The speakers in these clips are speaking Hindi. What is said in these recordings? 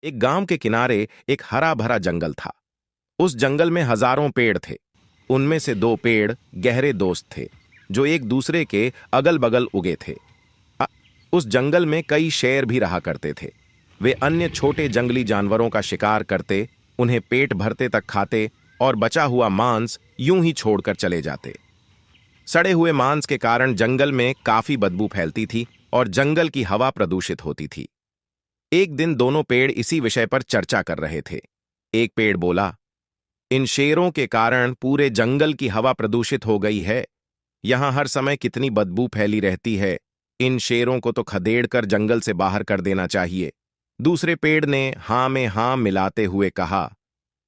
एक गांव के किनारे एक हरा भरा जंगल था। उस जंगल में हजारों पेड़ थे। उनमें से दो पेड़ गहरे दोस्त थे, जो एक दूसरे के अगल बगल उगे थे। अ- उस जंगल में कई शेर भी रहा करते थे। वे अन्य छोटे जंगली जानवरों का शिकार करते, उन्हें पेट भरते तक खाते और बचा हुआ मांस यूं ही छोड़कर चले जाते। सड़े हुए मांस के कारण जंगल में काफी बदबू फैलती थी और जंगल की हवा प्रदूषित होती थी। एक दिन दोनों पेड़ इसी विषय पर चर्चा कर रहे थे। एक पेड़ बोला, इन शेरों के कारण पूरे जंगल की हवा प्रदूषित हो गई है। यहां हर समय कितनी बदबू फैली रहती है। इन शेरों को तो खदेड़ कर जंगल से बाहर कर देना चाहिए। दूसरे पेड़ ने हां में हां मिलाते हुए कहा,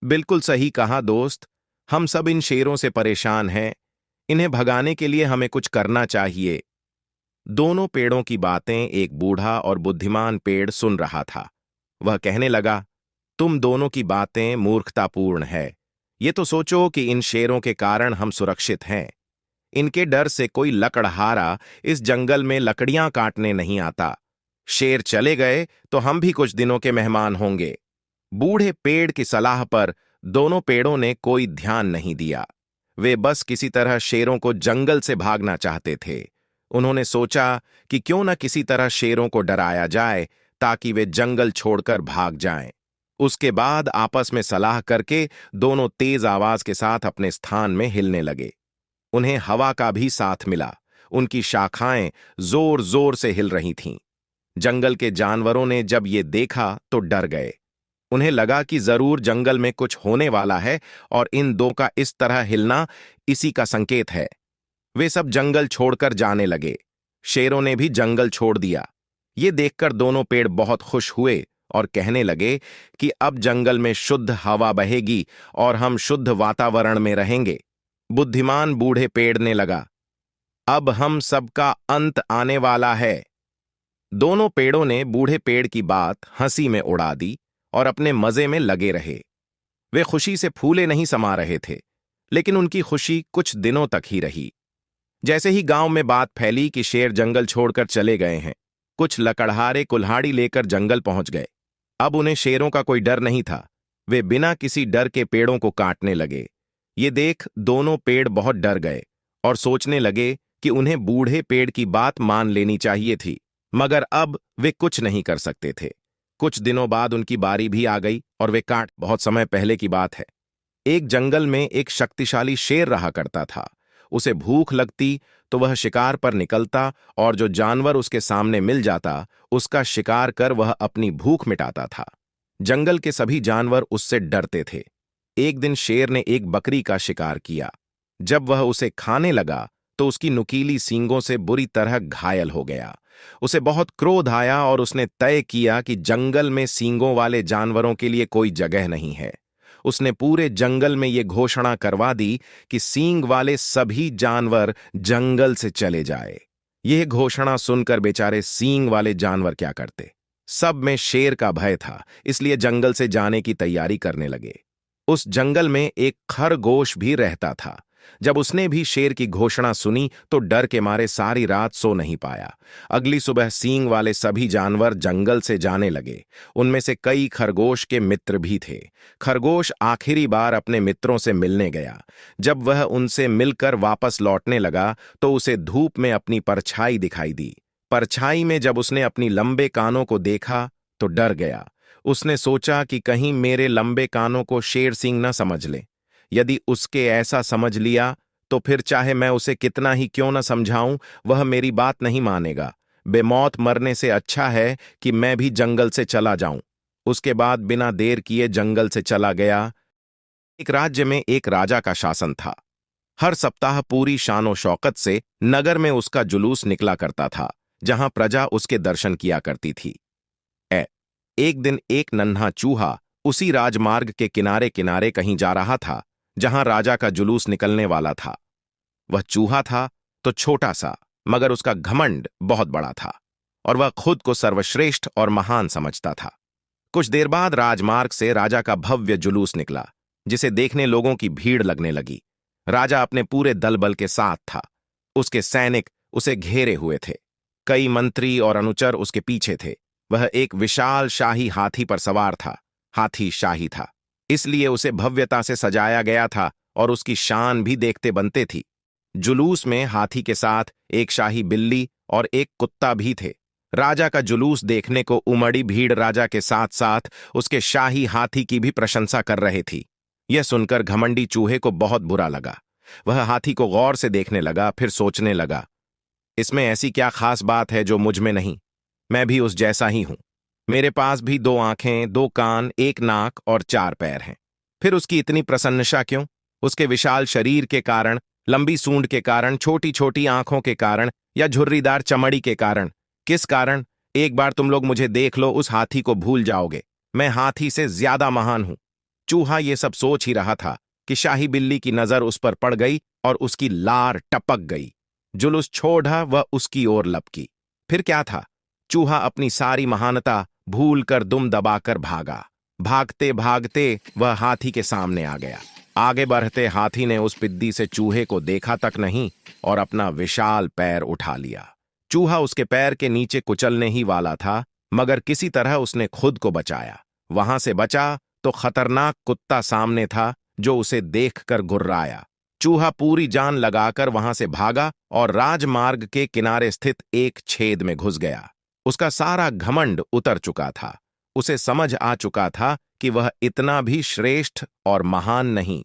बिल्कुल सही कहा दोस्त। हम सब इन शेरों से परेशान हैं। इन्हें भगाने के लिए हमें कुछ करना चाहिए। दोनों पेड़ों की बातें एक बूढ़ा और बुद्धिमान पेड़ सुन रहा था। वह कहने लगा, तुम दोनों की बातें मूर्खतापूर्ण है। ये तो सोचो कि इन शेरों के कारण हम सुरक्षित हैं। इनके डर से कोई लकड़हारा इस जंगल में लकड़ियां काटने नहीं आता। शेर चले गए तो हम भी कुछ दिनों के मेहमान होंगे। बूढ़े पेड़ की सलाह पर दोनों पेड़ों ने कोई ध्यान नहीं दिया। वे बस किसी तरह शेरों को जंगल से भागना चाहते थे। उन्होंने सोचा कि क्यों न किसी तरह शेरों को डराया जाए ताकि वे जंगल छोड़कर भाग जाएं। उसके बाद आपस में सलाह करके दोनों तेज आवाज के साथ अपने स्थान में हिलने लगे। उन्हें हवा का भी साथ मिला। उनकी शाखाएं जोर जोर से हिल रही थीं। जंगल के जानवरों ने जब ये देखा तो डर गए। उन्हें लगा कि जरूर जंगल में कुछ होने वाला है और इन दो का इस तरह हिलना इसी का संकेत है। वे सब जंगल छोड़कर जाने लगे। शेरों ने भी जंगल छोड़ दिया। ये देखकर दोनों पेड़ बहुत खुश हुए और कहने लगे कि अब जंगल में शुद्ध हवा बहेगी और हम शुद्ध वातावरण में रहेंगे। बुद्धिमान बूढ़े पेड़ ने लगा, अब हम सबका अंत आने वाला है। दोनों पेड़ों ने बूढ़े पेड़ की बात हंसी में उड़ा दी और अपने मजे में लगे रहे। वे खुशी से फूले नहीं समा रहे थे, लेकिन उनकी खुशी कुछ दिनों तक ही रही। जैसे ही गांव में बात फैली कि शेर जंगल छोड़कर चले गए हैं, कुछ लकड़हारे कुल्हाड़ी लेकर जंगल पहुंच गए। अब उन्हें शेरों का कोई डर नहीं था। वे बिना किसी डर के पेड़ों को काटने लगे। ये देख दोनों पेड़ बहुत डर गए और सोचने लगे कि उन्हें बूढ़े पेड़ की बात मान लेनी चाहिए थी, मगर अब वे कुछ नहीं कर सकते थे। कुछ दिनों बाद उनकी बारी भी आ गई और वे काट बहुत समय पहले की बात है। एक जंगल में एक शक्तिशाली शेर रहा करता था। उसे भूख लगती तो वह शिकार पर निकलता और जो जानवर उसके सामने मिल जाता उसका शिकार कर वह अपनी भूख मिटाता था। जंगल के सभी जानवर उससे डरते थे। एक दिन शेर ने एक बकरी का शिकार किया। जब वह उसे खाने लगा तो उसकी नुकीली सींगों से बुरी तरह घायल हो गया। उसे बहुत क्रोध आया और उसने तय किया कि जंगल में सींगों वाले जानवरों के लिए कोई जगह नहीं है। उसने पूरे जंगल में ये घोषणा करवा दी कि सींग वाले सभी जानवर जंगल से चले जाए। यह घोषणा सुनकर बेचारे सींग वाले जानवर क्या करते। सब में शेर का भय था, इसलिए जंगल से जाने की तैयारी करने लगे। उस जंगल में एक खरगोश भी रहता था। जब उसने भी शेर की घोषणा सुनी तो डर के मारे सारी रात सो नहीं पाया। अगली सुबह सींग वाले सभी जानवर जंगल से जाने लगे। उनमें से कई खरगोश के मित्र भी थे। खरगोश आखिरी बार अपने मित्रों से मिलने गया। जब वह उनसे मिलकर वापस लौटने लगा तो उसे धूप में अपनी परछाई दिखाई दी। परछाई में जब उसने अपनी लंबे कानों को देखा तो डर गया। उसने सोचा कि कहीं मेरे लंबे कानों को शेर सिंह न समझ ले। यदि उसके ऐसा समझ लिया तो फिर चाहे मैं उसे कितना ही क्यों न समझाऊं, वह मेरी बात नहीं मानेगा। बेमौत मरने से अच्छा है कि मैं भी जंगल से चला जाऊं। उसके बाद बिना देर किए जंगल से चला गया। एक राज्य में एक राजा का शासन था। हर सप्ताह पूरी शानो शौकत से नगर में उसका जुलूस निकला करता था, जहां प्रजा उसके दर्शन किया करती थी। ए, एक दिन एक नन्हा चूहा उसी राजमार्ग के किनारे किनारे कहीं जा रहा था जहां राजा का जुलूस निकलने वाला था। वह चूहा था तो छोटा सा, मगर उसका घमंड बहुत बड़ा था और वह खुद को सर्वश्रेष्ठ और महान समझता था। कुछ देर बाद राजमार्ग से राजा का भव्य जुलूस निकला, जिसे देखने लोगों की भीड़ लगने लगी। राजा अपने पूरे दल बल के साथ था। उसके सैनिक उसे घेरे हुए थे। कई मंत्री और अनुचर उसके पीछे थे। वह एक विशाल शाही हाथी पर सवार था। हाथी शाही था, इसलिए उसे भव्यता से सजाया गया था और उसकी शान भी देखते बनते थी। जुलूस में हाथी के साथ एक शाही बिल्ली और एक कुत्ता भी थे। राजा का जुलूस देखने को उमड़ी भीड़ राजा के साथ साथ उसके शाही हाथी की भी प्रशंसा कर रहे थी। यह सुनकर घमंडी चूहे को बहुत बुरा लगा। वह हाथी को गौर से देखने लगा, फिर सोचने लगा, इसमें ऐसी क्या खास बात है जो मुझ में नहीं? मैं भी उस जैसा ही हूं। मेरे पास भी 2 आंखें, 2 कान, 1 नाक और 4 पैर हैं। फिर उसकी इतनी प्रसन्नता क्यों? उसके विशाल शरीर के कारण, लंबी सूंड के कारण, छोटी छोटी आंखों के कारण या झुर्रीदार चमड़ी के कारण? किस कारण? एक बार तुम लोग मुझे देख लो, उस हाथी को भूल जाओगे। मैं हाथी से ज्यादा महान हूं। चूहा ये सब सोच ही रहा था कि शाही बिल्ली की नजर उस पर पड़ गई और उसकी लार टपक गई। जुलूस छोड़ा वह उसकी ओर लपकी। फिर क्या था? चूहा अपनी सारी महानता भूलकर दुम दबाकर भागा। भागते भागते वह हाथी के सामने आ गया। आगे बढ़ते हाथी ने उस पिद्दी से चूहे को देखा तक नहीं और अपना विशाल पैर उठा लिया। चूहा उसके पैर के नीचे कुचलने ही वाला था, मगर किसी तरह उसने खुद को बचाया। वहां से बचा तो खतरनाक कुत्ता सामने था जो उसे देखकर गुर्राया। चूहा पूरी जान लगाकर वहां से भागा और राजमार्ग के किनारे स्थित एक छेद में घुस गया। उसका सारा घमंड उतर चुका था। उसे समझ आ चुका था कि वह इतना भी श्रेष्ठ और महान नहीं।